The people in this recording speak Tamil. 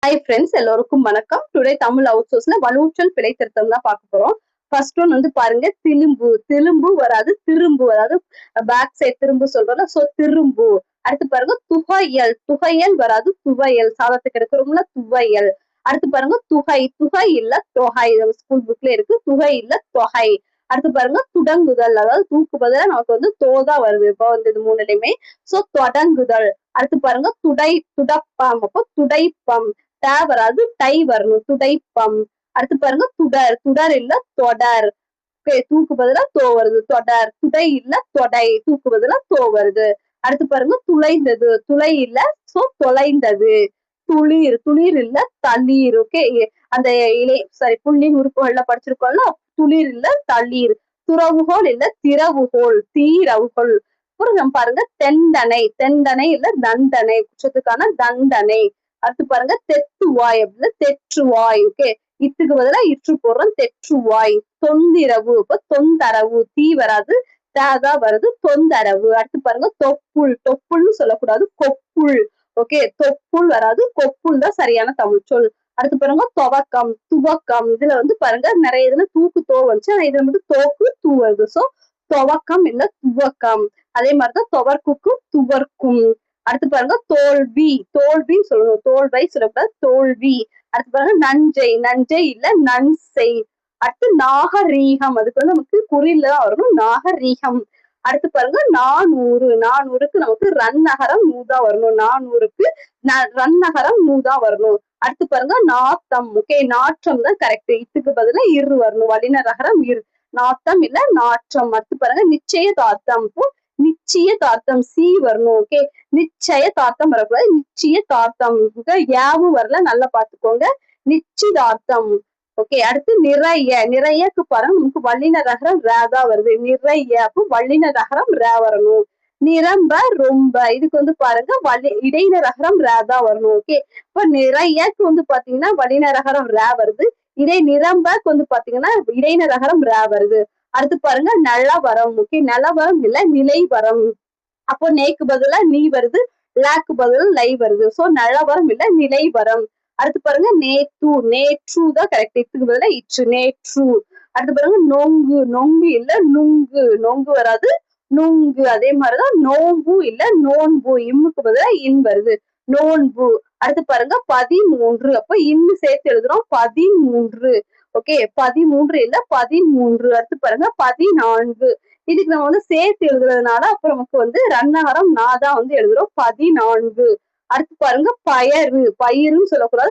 ஹாய் ஃப்ரெண்ட்ஸ், எல்லோருக்கும் வணக்கம். டுடே தமிழ் அவுட்சோர்ஸ்ல வலுவூற்றல் பிழை திருத்தம் தான் பார்க்க போறோம். ஃபர்ஸ்ட் ஒன் வந்து பாருங்க, திலும்பு. திலும்பு வராது, திரும்பு. அதாவது பேக் சைட் திரும்பு சொல்றோம்ல, சோ திரும்பு. அடுத்து பாருங்க, துவையல். துவையல் வராது, துவையல். சாதத்துக்கு எடுக்கிறோம்ல, துவையல். அடுத்து பாருங்க, துகை. துகை இல்ல தொகை. ஸ்கூல் புக்ல இருக்கு, துகை இல்ல தொகை. அடுத்து பாருங்க, துடங்குதல். அதாவது தூக்கு பதிலா நமக்கு வந்து தோதா வருது. இப்போ வந்து இது மூணுலையுமே. சோ தொடங்குதல். அடுத்து பாருங்க, துடப்பம். அப்போ துடைப்பம். ட வராது, டை வரணும். துடைப்பம். அடுத்து பாருங்க, துடர். துடர் இல்ல தொடர். தூக்கு பதிலா தோ வருது, தொடர். துடை இல்ல தொடை. தூக்கு பதிலா தோ வருது. அடுத்து பாருங்க, துளைந்தது. துளை இல்ல, சோ தொலைந்தது. துளிர். துளிர் இல்ல தளிர். ஓகே, அந்த புள்ளின் உறுப்புகள்ல படிச்சிருக்கோம்ல, துளிர் இல்ல தளிர். துறவுகோல் இல்ல திறவுகோல். தீரவுகோல். அப்புறம் நம்ம பாருங்க, தெண்டனை. தெண்டனை இல்ல தண்டனை. குற்றத்துக்கான தண்டனை. அடுத்து பாருங்க, தெத்துவாய் அப்படின்னா தெற்றுவாய். ஓகே, இத்துக்கு பதிலா இற்று போடுறோம், தெற்றுவாய். தொந்திரவு. இப்ப தொந்தரவு. தீ வராது, தாதா வருது, தொந்தரவு. அடுத்து பாருங்க, தொப்புள். தொப்புள்னு சொல்லக்கூடாது, கொப்புள். ஓகே, தொப்புள் வராது, கொப்புள் தான் சரியான தமிழ் சொல். அடுத்து பாருங்க, துவக்கம். துவக்கம். இதுல வந்து பாருங்க, நிறைய இதுல தூக்கு தோ வந்துச்சு, ஆனா இதுல மட்டும் தோக்கு தூ வருது. சோ துவக்கம் இல்ல துவக்கம். அதே மாதிரிதான் துவர்க்குக்கும் துவர்க்கும். அடுத்து பாருங்க, தோல்வி. தோல்வின்னு சொல்லணும், தோல்வை சொல்லக்கூடாது, தோல்வி. அடுத்து பாருங்க, நஞ்சை. நஞ்சை இல்ல நன்செய். அடுத்து நாகரீகம். அதுக்கு வந்து நமக்கு குறியில தான் வரணும், நாகரீகம். அடுத்து பாருங்க, 400. 400க்கு நமக்கு ரன்னகரம் நூதா வரணும். 400க்கு ரன்னகரம் நூதா வரணும். அடுத்து பாருங்க, நாத்தம். ஓகே, நாற்றம் தான் கரெக்ட். இதுக்கு பதிலா இரு வரணும், வல்லினரகரம் இரு. நாத்தம் இல்ல நாற்றம். அடுத்து பாருங்க, நிச்சயதார்த்தம். நிச்சயதார்த்தம் சி வரணும். ஓகே, நிச்சயதார்த்தம் வரக்கூடாது, நிச்சயதார்த்தம். யாவும் வரல, நல்லா பாத்துக்கோங்க. நிச்சயதார்த்தம். ஓகே, அடுத்து நிறைய. நிறையக்கு பாருங்க, நமக்கு வல்லினரகரம் ரேதா வருது. நிறைய, அப்போ வல்லினரகரம் ரே வரணும். நிரம்ப ரொம்ப. இதுக்கு வந்து பாருங்க, இடையினரகரம் ரேதா வரணும். ஓகே, இப்ப நிறையக்கு வந்து பாத்தீங்கன்னா வல்லினரகரம் ரே வருது. இதே நிரம்பக்கு வந்து பாத்தீங்கன்னா இடையினரகரம் ரே வருது. அடுத்து பாருங்க, நலவரம். ஓகே, நலவரம் இல்ல நிலைவரம். அப்போ நேக்கு பதிலா நீ வருது, லாக்கு பதிலா லை வருது. சோ நலவரம் இல்ல நிலைவரம். அடுத்து பாருங்க, நேத்து. நேற்று தான் கரெக்ட். இதுக்கு பதிலா இச்சு, நேற்று. அடுத்து பாருங்க, நொங்கு. நொங்கு இல்ல நுங்கு. நொங்கு வராது, நுங்கு. அதே மாதிரிதான் நோம்பு இல்ல நோன்பு. இம்முக்கு பதிலா இன் வருது, நோன்பு. அடுத்து பாருங்க, 13. அப்ப இன்னு சேர்த்து எழுதுறோம், 13. ஓகே, 13 இல்ல 13. அடுத்து பாருங்க, 14. இதுக்கு நம்ம வந்து சேர்த்து எழுதுறதுனால அப்புறம் நமக்கு வந்து ரன்னகரம் நாதான் வந்து எழுதுறோம், 14. அடுத்து பாருங்க, பயறு. பயிருன்னு சொல்லக்கூடாது,